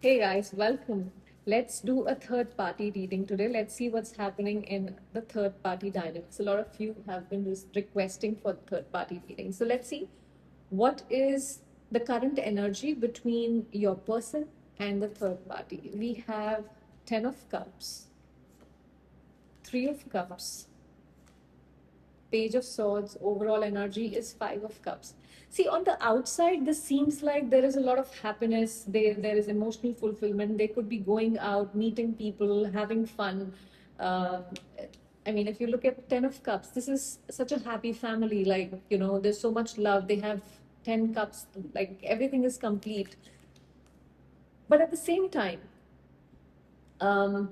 Hey guys, welcome. Let's do a third party reading today. Let's see what's happening in the third party dynamics. A lot of you have been requesting for third party reading. So let's see what is the current energy between your person and the third party. We have 10 of Cups, 3 of Cups, Page of Swords. Overall energy is 5 of Cups. See, on the outside, this seems like there is a lot of happiness. There is emotional fulfillment. They could be going out, meeting people, having fun. Uh, I mean, if you look at 10 of Cups, this is such a happy family. Like, there's so much love. They have 10 cups, like everything is complete. But at the same time, um,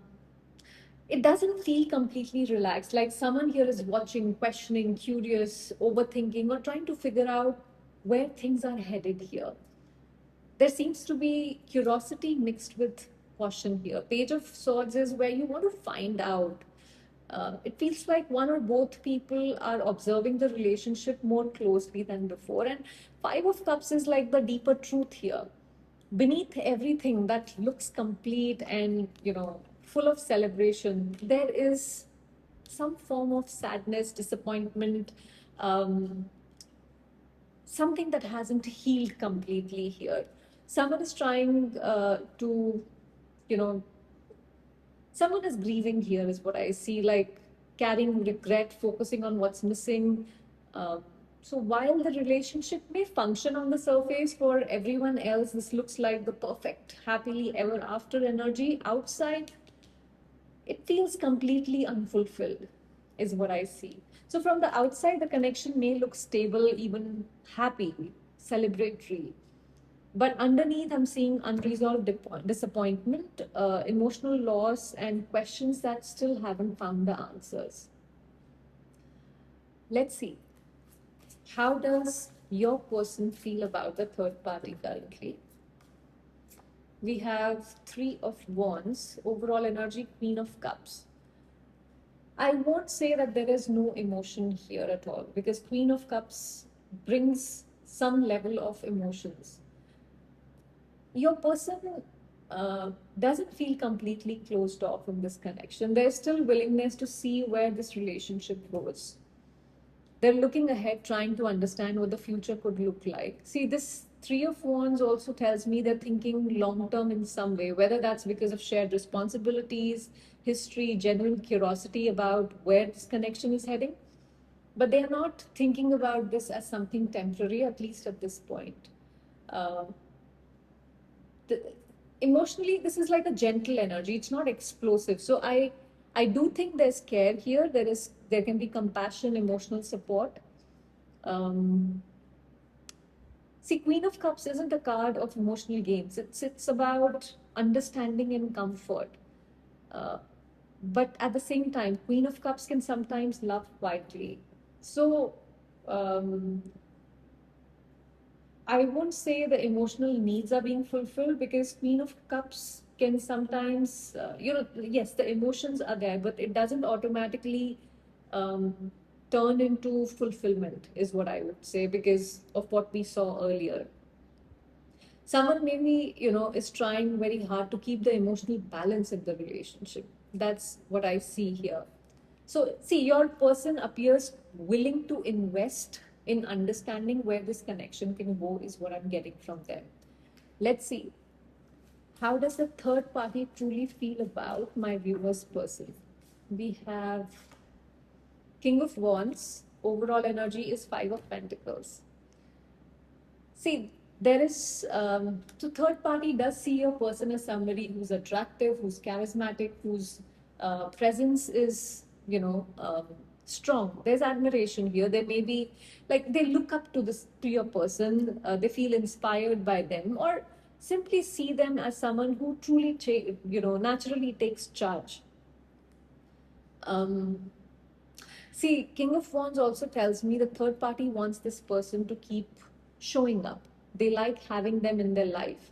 it doesn't feel completely relaxed. Like someone here is watching, questioning, curious, overthinking, or trying to figure out where things are headed here. There seems to be curiosity mixed with caution here. Page of Swords is where you want to find out. It feels like one or both people are observing the relationship more closely than before. And Five of Cups is like the deeper truth here. Beneath everything that looks complete and, full of celebration, there is some form of sadness, disappointment, um, something that hasn't healed completely here. Someone is trying to, you know, someone is grieving here, is what I see, like carrying regret, focusing on what's missing. So while the relationship may function on the surface for everyone else, this looks like the perfect, happily ever after energy. Outside, it feels completely unfulfilled, is what I see. So from the outside, the connection may look stable, even happy, celebratory. But underneath, I'm seeing unresolved disappointment, emotional loss, and questions that still haven't found the answers. Let's see. How does your person feel about the third party currently? We have Three of Wands, overall energy, Queen of Cups. I won't say that there is no emotion here at all because Queen of Cups brings some level of emotions. Your person doesn't feel completely closed off in this connection. There's still willingness to see where this relationship goes. They're looking ahead, trying to understand what the future could look like. See, this Three of Wands also tells me they're thinking long term in some way, whether that's because of shared responsibilities, history, genuine curiosity about where this connection is heading. But they are not thinking about this as something temporary, at least at this point. Uh, the, Emotionally, this is like a gentle energy. It's not explosive. So I do think there's care here. There can be compassion, emotional support. um, See, Queen of Cups isn't a card of emotional games. It's about understanding and comfort. Uh, but at the same time, Queen of Cups can sometimes love quietly. So um, I won't say the emotional needs are being fulfilled because Queen of Cups can sometimes, yes, the emotions are there, but it doesn't automatically um, turn into fulfillment, is what I would say, because of what we saw earlier. Someone maybe, is trying very hard to keep the emotional balance in the relationship. That's what I see here. So, see, your person appears willing to invest in understanding where this connection can go, is what I'm getting from them. Let's see. How does the third party truly feel about my viewer's person? We have King of Wands. Overall energy is Five of Pentacles. See, there is, so third party does see a person as somebody who's attractive, who's charismatic, whose presence is, strong. There's admiration here. There may be, like, they look up to this, to your person, they feel inspired by them, or simply see them as someone who truly, naturally takes charge. Um, See, King of Wands also tells me the third party wants this person to keep showing up. They like having them in their life,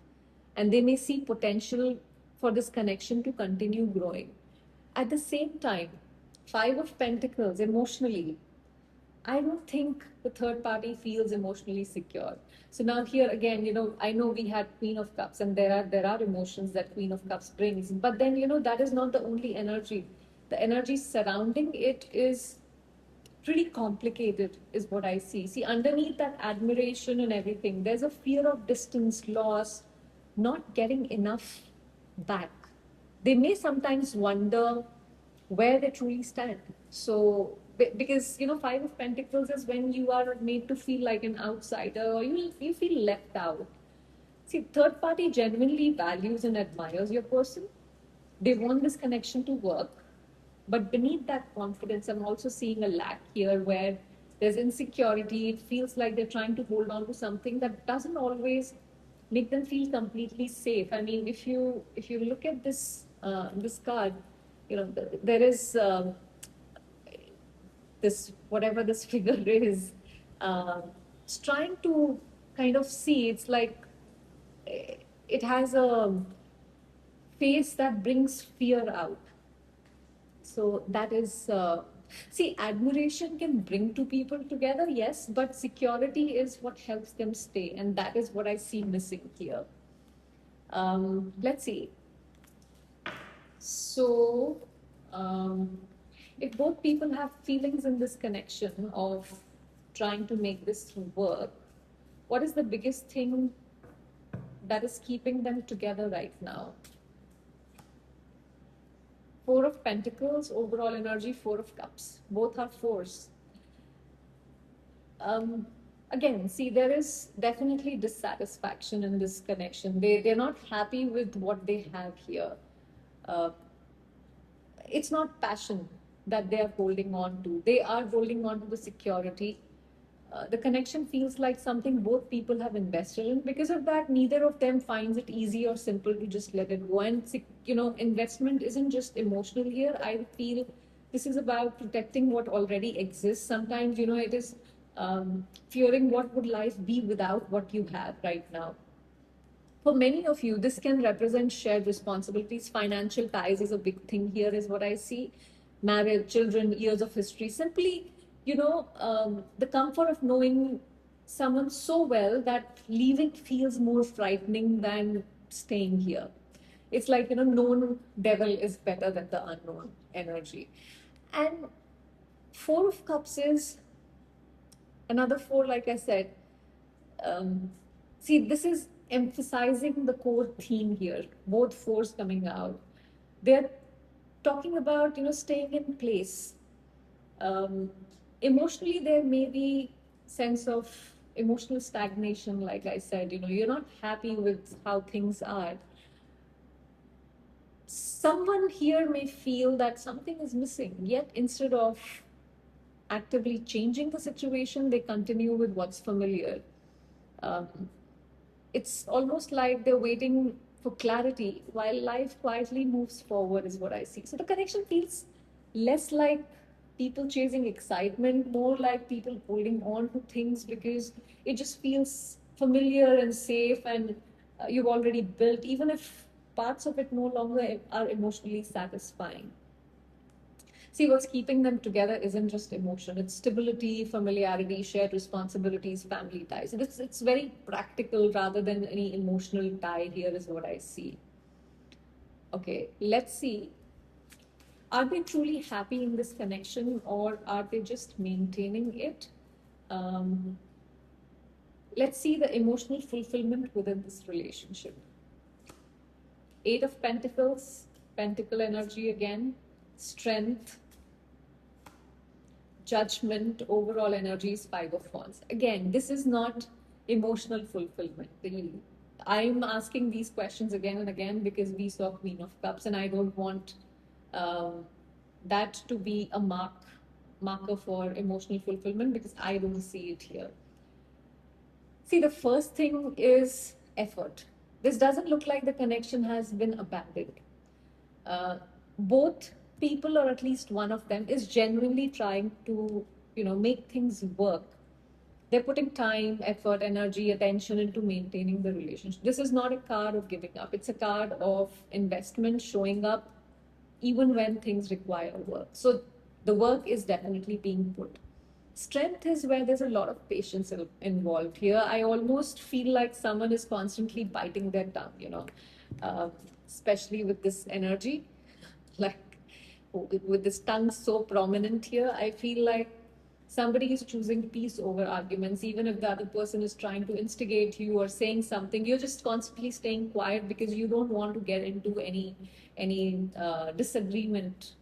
and they may see potential for this connection to continue growing. At the same time, Five of Pentacles, emotionally, I don't think the third party feels emotionally secure. So now here again, I know we had Queen of Cups, and there are emotions that Queen of Cups brings, but then that is not the only energy. The energy surrounding it is pretty complicated, is what I see. See, underneath that admiration and everything, there's a fear of distance, loss, not getting enough back. They may sometimes wonder where they truly stand. So, because Five of Pentacles is when you are made to feel like an outsider, or you feel left out. See, third party genuinely values and admires your person. They want this connection to work, but beneath that confidence, I'm also seeing a lack here where there's insecurity. It feels like they're trying to hold on to something that doesn't always make them feel completely safe. I mean, if you look at this card, there is this, whatever this figure is, it's trying to kind of see. It's like it has a face that brings fear out. So that is, see, admiration can bring two people together, yes, but security is what helps them stay. And that is what I see missing here. Let's see. So, if both people have feelings in this connection of trying to make this work, what is the biggest thing that is keeping them together right now? Four of Pentacles, overall energy, Four of Cups. Both are fours. Again, see, there is definitely dissatisfaction in this connection. They're not happy with what they have here. It's not passion that they are holding on to. They are holding on to the security. The connection feels like something both people have invested in. Because of that, neither of them finds it easy or simple to just let it go. And investment isn't just emotional here. I feel this is about protecting what already exists. Sometimes it is fearing what would life be without what you have right now. For many of you, this can represent shared responsibilities. Financial ties is a big thing here, is what I see. Marriage, children, years of history. Simply, the comfort of knowing someone so well that leaving feels more frightening than staying here. It's like, known devil is better than the unknown energy. And Four of Cups is another four, like I said. See, this is emphasizing the core theme here, both fours coming out. They're talking about, staying in place. Emotionally, there may be sense of emotional stagnation, like I said. You're not happy with how things are. Someone here may feel that something is missing, yet instead of actively changing the situation, they continue with what's familiar. Um, it's almost like they're waiting for clarity while life quietly moves forward, is what I see. So the connection feels less like people chasing excitement, more like people holding on to things because it just feels familiar and safe, and you've already built, even if parts of it no longer are emotionally satisfying. See, what's keeping them together isn't just emotion, it's stability, familiarity, shared responsibilities, family ties. It's very practical rather than any emotional tie here, is what I see. Okay, let's see. Are they truly happy in this connection, or are they just maintaining it? Um, let's see the emotional fulfillment within this relationship. Eight of Pentacles, Pentacle energy again, strength, Judgment, overall energy is Five of Wands. Again, this is not emotional fulfillment. I'm asking these questions again and again because we saw Queen of Cups, and I don't want that to be a marker for emotional fulfillment, because I don't see it here. See, the first thing is effort. This doesn't look like the connection has been abandoned. Both people, or at least one of them, is genuinely trying to make things work. They're putting time, effort, energy, attention into maintaining the relationship. This is not a card of giving up. It's a card of investment, showing up even when things require work. So the work is definitely being put. Strength is where there's a lot of patience involved here. I almost feel like someone is constantly biting their tongue, uh, especially with this energy. Like with this tongue so prominent here, I feel like somebody is choosing peace over arguments. Even if the other person is trying to instigate you or saying something, you're just constantly staying quiet because you don't want to get into any disagreement,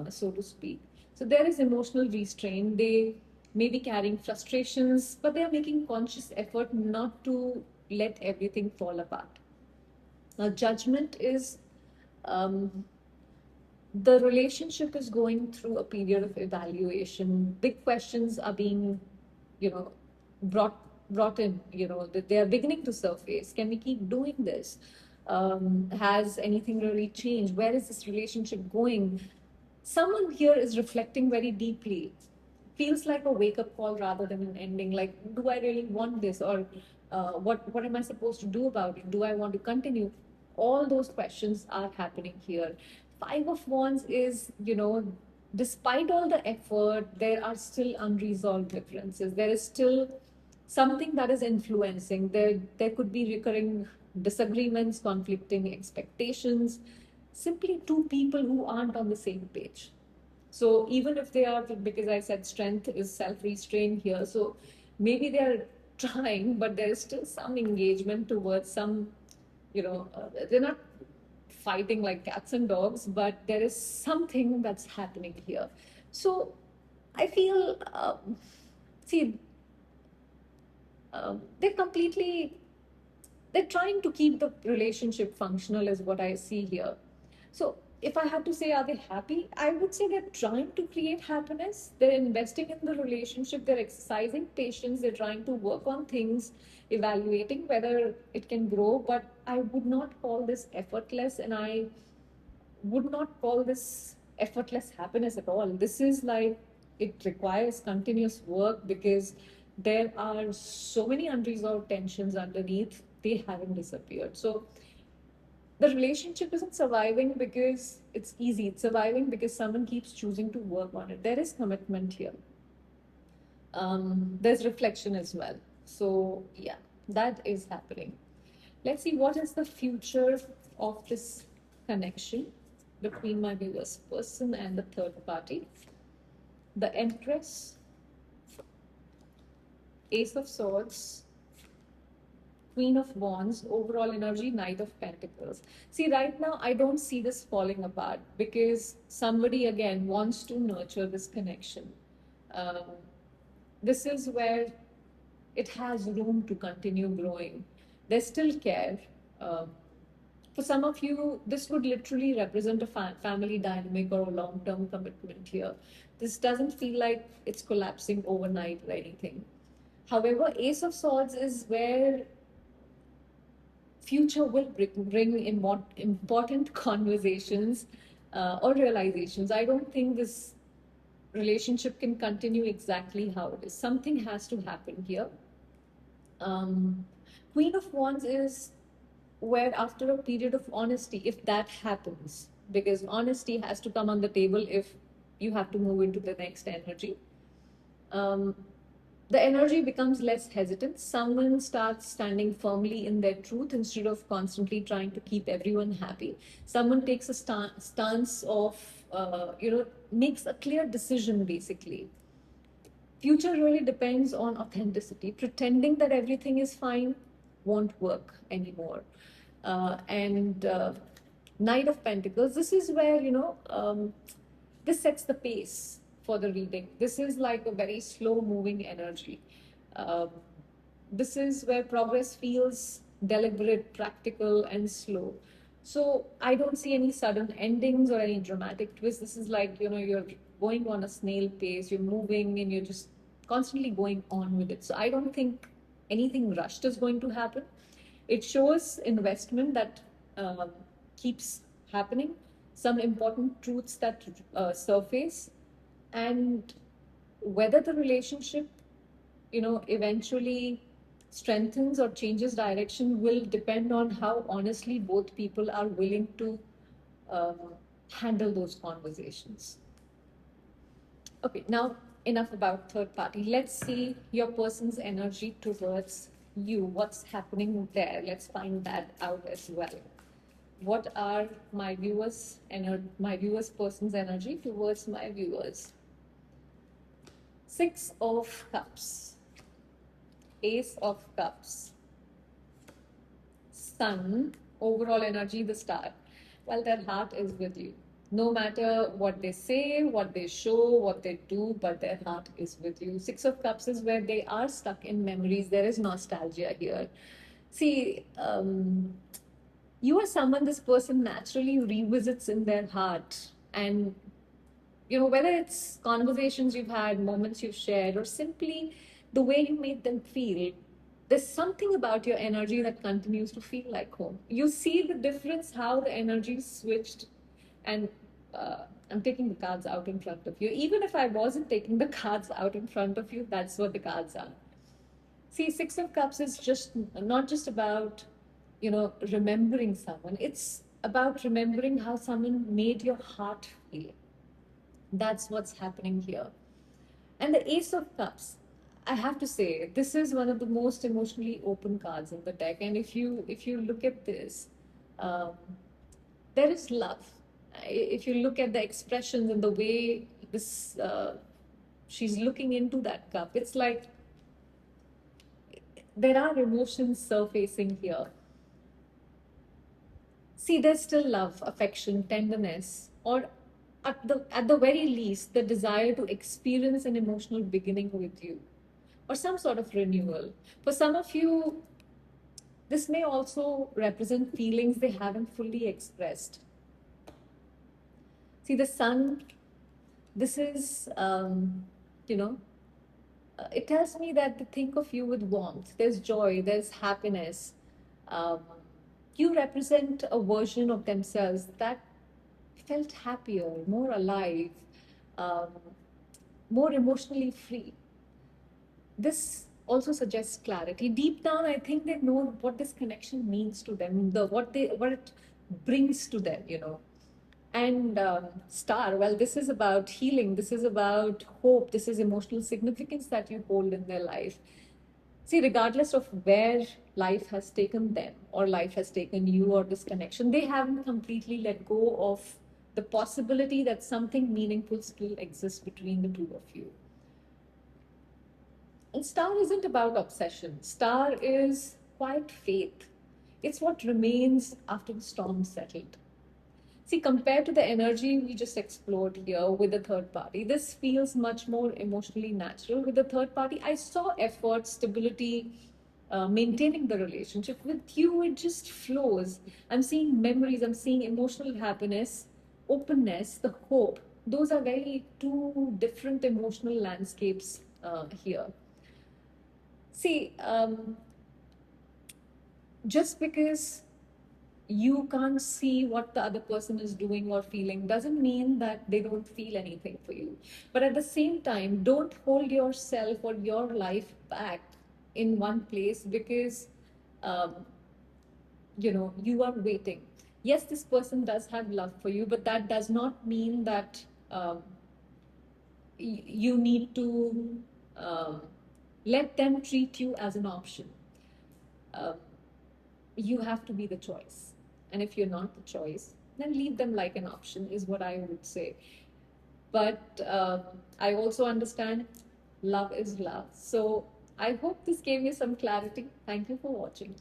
so to speak. So there is emotional restraint. They may be carrying frustrations, but they are making conscious effort not to let everything fall apart. Now, judgment is, um, the relationship is going through a period of evaluation. Big questions are being, you know, brought brought in. That they are beginning to surface. Can we keep doing this? Has anything really changed? Where is this relationship going? Someone here is reflecting very deeply. Feels like a wake up call rather than an ending. Like, do I really want this, or what am I supposed to do about it? Do I want to continue? All those questions are happening here. Five of Wands is, despite all the effort, there are still unresolved differences. There is still something that is influencing. There could be recurring disagreements, conflicting expectations, simply two people who aren't on the same page. So even if they are, because I said strength is self-restraint here, so maybe they're trying, but there is still some engagement towards some, they're not fighting like cats and dogs, but there is something that's happening here. So I feel, see, they're completely, they're trying to keep the relationship functional, is what I see here. So if I had to say, are they happy? I would say they're trying to create happiness. They're investing in the relationship. They're exercising patience. They're trying to work on things, evaluating whether it can grow. But I would not call this effortless, and I would not call this effortless happiness at all. This is like, it requires continuous work because there are so many unresolved tensions underneath. They haven't disappeared. So the relationship isn't surviving because it's easy. It's surviving because someone keeps choosing to work on it. There is commitment here. There's reflection as well. So yeah, that is happening. Let's see what is the future of this connection between my viewer's person and the third party. The Empress, Ace of Swords, Queen of Wands, overall energy, Knight of Pentacles. See, right now, I don't see this falling apart because somebody again wants to nurture this connection. Um, this is where it has room to continue growing. There's still care. Um, for some of you, this would literally represent a family dynamic or a long term commitment here. This doesn't feel like it's collapsing overnight or anything. However, Ace of Swords is where future will bring important conversations or realizations. I don't think this relationship can continue exactly how it is. Something has to happen here. Um, Queen of Wands is where, after a period of honesty, if that happens, because honesty has to come on the table if you have to move into the next energy. Um, the energy becomes less hesitant. Someone starts standing firmly in their truth instead of constantly trying to keep everyone happy. Someone takes a stance of, makes a clear decision basically. Future really depends on authenticity. Pretending that everything is fine won't work anymore. And Knight of Pentacles, this is where, this sets the pace for the reading. This is like a very slow moving energy. Um, this is where progress feels deliberate, practical, and slow. So I don't see any sudden endings or any dramatic twists. This is like, you're going on a snail pace, you're moving and you're just constantly going on with it. So I don't think anything rushed is going to happen. It shows investment that keeps happening, some important truths that surface, and whether the relationship, eventually strengthens or changes direction will depend on how honestly both people are willing to um, handle those conversations. Okay, now enough about third party. Let's see your person's energy towards you. What's happening there? Let's find that out as well. What are my viewers person's energy towards my viewers? Six of Cups, Ace of Cups, Sun, overall energy, the Star. Well, their heart is with you. No matter what they say, what they show, what they do, but their heart is with you. Six of Cups is where they are stuck in memories. There is nostalgia here. See, you are someone this person naturally revisits in their heart. And, whether it's conversations you've had, moments you've shared, or simply the way you made them feel, there's something about your energy that continues to feel like home. You see the difference, how the energy switched. And I'm taking the cards out in front of you. Even if I wasn't taking the cards out in front of you, that's what the cards are. See, Six of Cups is just not just about, remembering someone. It's about remembering how someone made your heart feel. That's what's happening here. And the Ace of Cups, I have to say, this is one of the most emotionally open cards in the deck. And if you look at this, um, there is love. If you look at the expressions and the way this she's looking into that cup, it's like there are emotions surfacing here. See, there's still love, affection, tenderness, or at the very least, the desire to experience an emotional beginning with you, or some sort of renewal. For some of you, this may also represent feelings they haven't fully expressed. See, the Sun, this is, it tells me that they think of you with warmth. There's joy, there's happiness. Um, you represent a version of themselves that felt happier, more alive, um, more emotionally free. This also suggests clarity. Deep down, I think they know what this connection means to them, what it brings to them. And Star, well, this is about healing. This is about hope. This is emotional significance that you hold in their life. See, regardless of where life has taken them or life has taken you or this connection, they haven't completely let go of the possibility that something meaningful still exists between the two of you. And Star isn't about obsession. Star is quiet faith. It's what remains after the storm settled. See, compared to the energy we just explored here with the third party, this feels much more emotionally natural. With the third party, I saw effort, stability, maintaining the relationship. With you, it just flows. I'm seeing memories, I'm seeing emotional happiness, openness, the hope. Those are very two different emotional landscapes here. See, just because you can't see what the other person is doing or feeling doesn't mean that they don't feel anything for you. But at the same time, don't hold yourself or your life back in one place because um, you are waiting. Yes, this person does have love for you, but that does not mean that you need to um, let them treat you as an option. Um, you have to be the choice. And if you're not the choice, then leave them like an option, is what I would say. But I also understand love is love. So I hope this gave you some clarity. Thank you for watching.